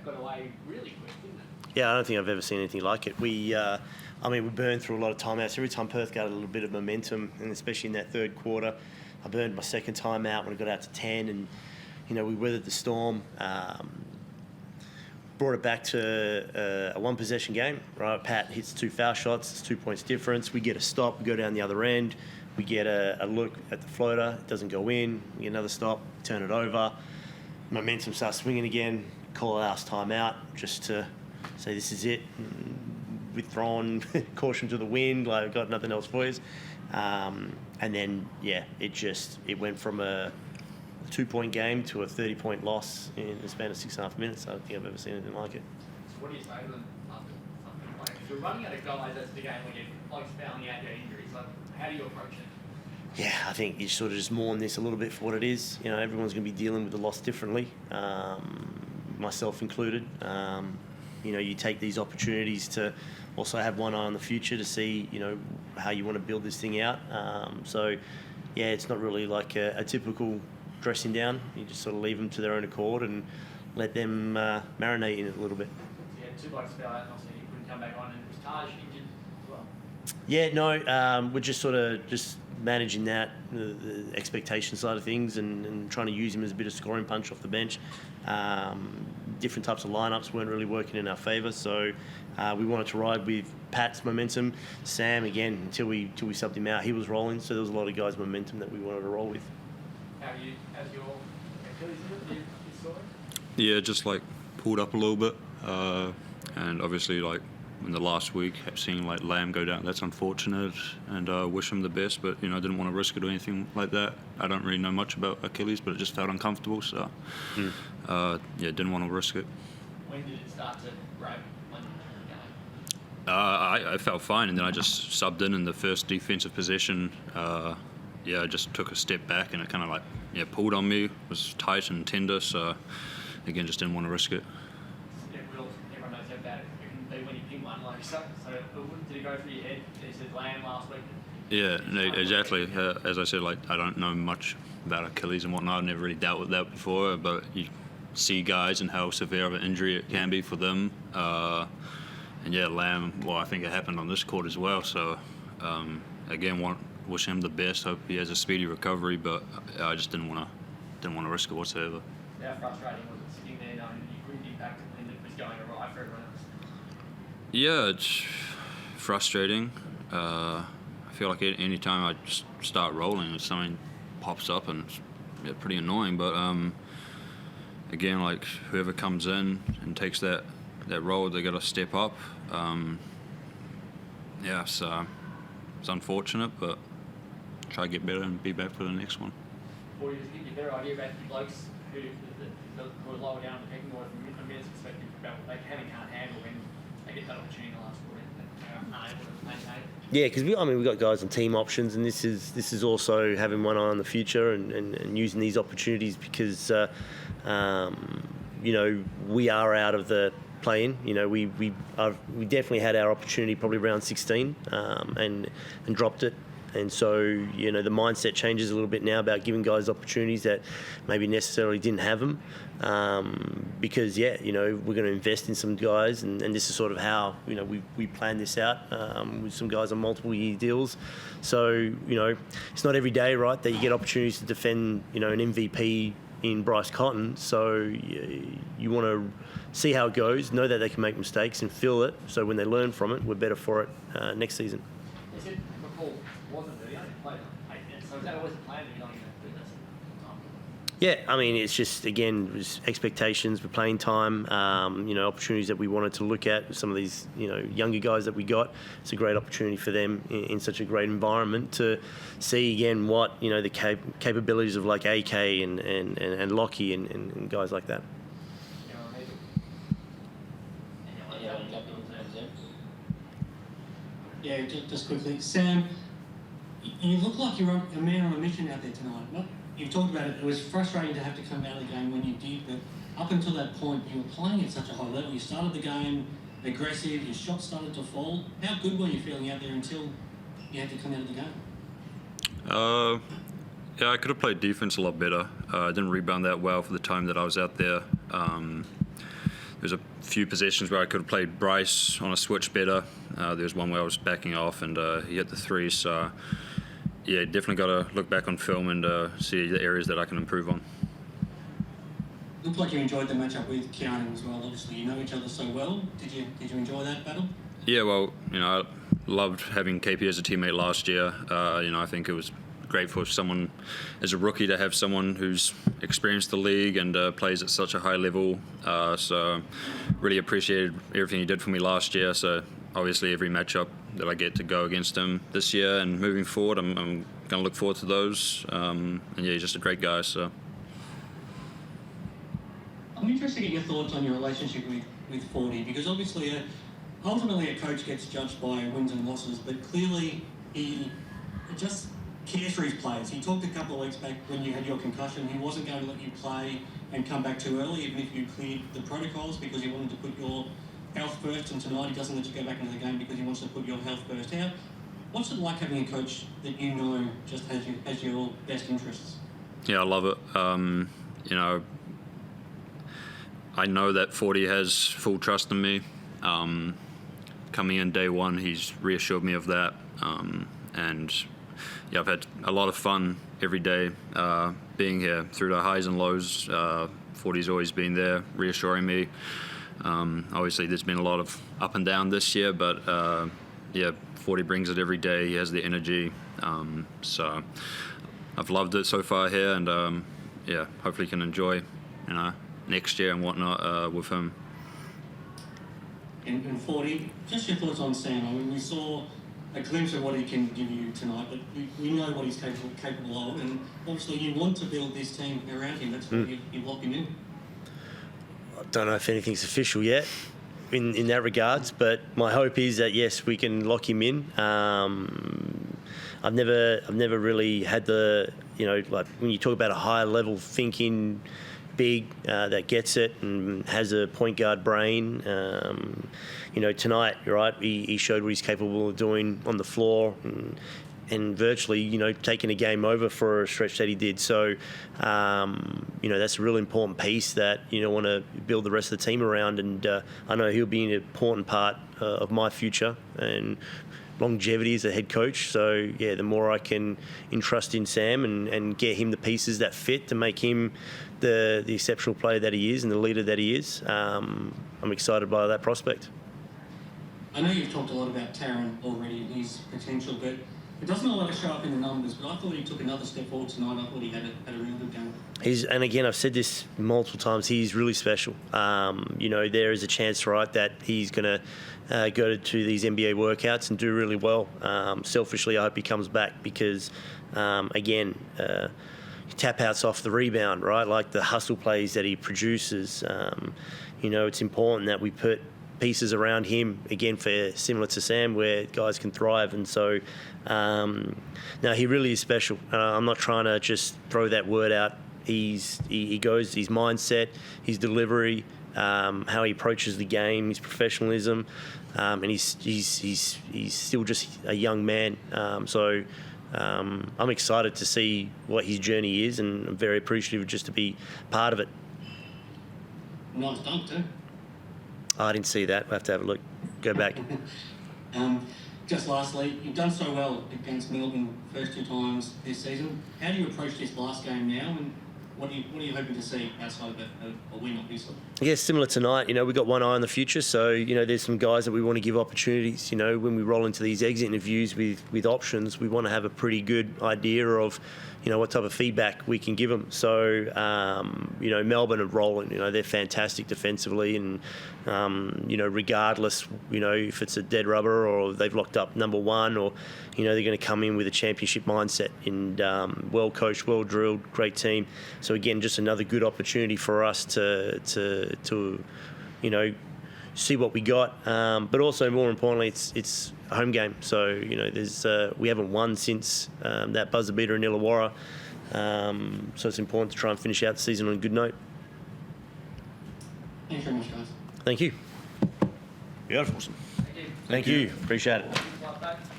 got away really quick, didn't it? Yeah, I don't think I've ever seen anything like it. We burned through a lot of timeouts. Every time Perth got a little bit of momentum, and especially in that third quarter, I burned my second timeout when it got out to 10, and we weathered the storm. Brought it back to a one-possession game, right? Pat hits 2 foul shots, it's 2 points difference. We get a stop, we go down the other end. We get a look at the floater, it doesn't go in. We get another stop, turn it over. Momentum starts swinging again, call a last timeout just to say this is it. Withdrawn, caution to the wind, like got nothing else for you. And then, it went from a 2-point game to a 30-point loss in the span of 6.5 minutes. I don't think I've ever seen anything like it. So what do you say to them after something like if you're running out of guys, that's the game when you're like spelling out your injuries? Like, how do you approach it? Yeah, I think you sort of just mourn this a little bit for what it is. Everyone's going to be dealing with the loss differently, myself included. You take these opportunities to also have one eye on the future to see, how you want to build this thing out. It's not really like a typical dressing down. You just sort of leave them to their own accord and let them marinate in it a little bit. So you had 2 blokes fell out and obviously you couldn't come back on, and was Taj injured as well? Yeah, no, we're just sort of managing that, the expectation side of things, and trying to use him as a bit of scoring punch off the bench. Different types of lineups weren't really working in our favour, so we wanted to ride with Pat's momentum. Sam, again, until we subbed him out, he was rolling, so there was a lot of guys' momentum that we wanted to roll with. How's your Achilles injury? You saw it? Yeah, just pulled up a little bit, and obviously in the last week, seeing Lamb go down, that's unfortunate, and wish him the best, but I didn't want to risk it or anything like that. I don't really know much about Achilles, but it just felt uncomfortable, so didn't want to risk it. When did it start to break? When did you go? I felt fine, and then I just subbed in the first defensive possession. I just took a step back, and it kind of pulled on me. It was tight and tender, so again, just didn't want to risk it. Everyone knows how bad it can be when you ping one like so. So did it go through your head? You said Lamb last week. Yeah, no, exactly. As I said, I don't know much about Achilles and whatnot. I've never really dealt with that before, but you see guys and how severe of an injury it can be for them. Lamb, I think it happened on this court as well. So, again, wish him the best. Hope he has a speedy recovery, but I just didn't want to risk it whatsoever. How frustrating was it sitting there knowing that you couldn't impact it and it was going awry for everyone else? Yeah, it's frustrating. I feel like any time I just start rolling, if something pops up, and it's pretty annoying. But again, whoever comes in and takes that role, they got to step up. So it's unfortunate, but try to get better and be back for the next one. Or you just get a better idea about the blokes who are lower down the pecking order from a men's perspective about what they can and can't handle when they get that opportunity in the last quarter and are able to maintain it. Yeah, because we've got guys on team options, and this is also having one eye on the future and using these opportunities because we are out of the play-in. We definitely had our opportunity probably around 16 and dropped it. And so, the mindset changes a little bit now about giving guys opportunities that maybe necessarily didn't have them. Because, we're going to invest in some guys, and this is sort of how, we planned this out with some guys on multiple year deals. So, it's not every day, right, that you get opportunities to defend, an MVP in Bryce Cotton. So you want to see how it goes, know that they can make mistakes and feel it. So when they learn from it, we're better for it next season. Is it McCall wasn't really only played 8 minutes, so is that always the plan that you're not going to do this? Yeah, it's just, again, expectations for playing time, opportunities that we wanted to look at with some of these, younger guys that we got. It's a great opportunity for them in such a great environment to see, again, what, the capabilities of AK and Lockie and guys like that. Yeah, just quickly. Sam, you look like you're a man on a mission out there tonight. You talked about it. It was frustrating to have to come out of the game when you did, but up until that point, you were playing at such a high level. You started the game aggressive, your shots started to fall. How good were you feeling out there until you had to come out of the game? I could have played defense a lot better. I didn't rebound that well for the time that I was out there. there's a few possessions where I could have played Bryce on a switch better. There was one where I was backing off and he hit the three. So, yeah, definitely got to look back on film and see the areas that I can improve on. Looked like you enjoyed the matchup with Keanu as well. Obviously, you know each other so well. Did you enjoy that battle? Yeah, well, I loved having KP as a teammate last year. I think it was great for someone as a rookie to have someone who's experienced the league and plays at such a high level. So really appreciated everything he did for me last year. So obviously every matchup that I get to go against him this year and moving forward, I'm going to look forward to those. And yeah, he's just a great guy. So I'm interested to get your thoughts on your relationship with Forde, because obviously ultimately a coach gets judged by wins and losses, but clearly he just cares for his players. He talked a couple of weeks back when you had your concussion. He wasn't going to let you play and come back too early, even if you cleared the protocols, because he wanted to put your health first. And tonight he doesn't let you go back into the game because he wants to put your health first. What's it like having a coach that you know just has your best interests? yeah, I love it. I know that Forde has full trust in me. Coming in day one, he's reassured me of that. And yeah, I've had a lot of fun every day being here through the highs and lows. Forde's always been there, reassuring me. Obviously, there's been a lot of up and down this year, but yeah, Forde brings it every day. He has the energy. So I've loved it so far here, and yeah, hopefully can enjoy, next year and whatnot with him. And Forde, just your thoughts on Sam. I mean, we saw a glimpse of what he can give you tonight, but we know what he's capable of, and obviously you want to build this team around him. That's why you lock him in. I don't know if anything's official yet in that regards, but my hope is that yes, we can lock him in. I've never really had the, like when you talk about a higher level thinking big that gets it and has a point guard brain. Tonight, right, he showed what he's capable of doing on the floor and virtually, taking a game over for a stretch that he did. So, that's a really important piece that, want to build the rest of the team around. And I know he'll be an important part of my future and longevity as a head coach. So, yeah, the more I can entrust in Sam and get him the pieces that fit to make him the exceptional player that he is and the leader that he is, I'm excited by that prospect. I know you've talked a lot about Taron already and his potential, but it doesn't always show up in the numbers. But I thought he took another step forward tonight. I thought he had a really good game. And again, I've said this multiple times, he's really special. There is a chance, right, that he's going to go to these NBA workouts and do really well. Selfishly, I hope he comes back because, tap outs off the rebound, right? Like the hustle plays that he produces. It's important that we put pieces around him, again, for similar to Sam, where guys can thrive. And so, he really is special. I'm not trying to just throw that word out. He goes, his mindset, his delivery, how he approaches the game, his professionalism, and he's still just a young man. I'm excited to see what his journey is, and I'm very appreciative just to be part of it. Nice dunk too. I didn't see that. We'll have to have a look. Go back. Just lastly, you've done so well against Melbourne first two times this season. How do you approach this last game now, and what are you hoping to see outside of a win, obviously? Yeah, similar tonight. We've got one eye on the future. So, there's some guys that we want to give opportunities. When we roll into these exit interviews with options, we want to have a pretty good idea of, what type of feedback we can give them. So, Melbourne are rolling. They're fantastic defensively, and regardless, if it's a dead rubber or they've locked up number one, or they're going to come in with a championship mindset and well coached, well drilled, great team. So again, just another good opportunity for us to see what we got, but also more importantly, it's a home game. So we haven't won since that buzzer beater in Illawarra, so it's important to try and finish out the season on a good note. Thanks very much, guys. Thank you. Beautiful. Thank you. Appreciate it.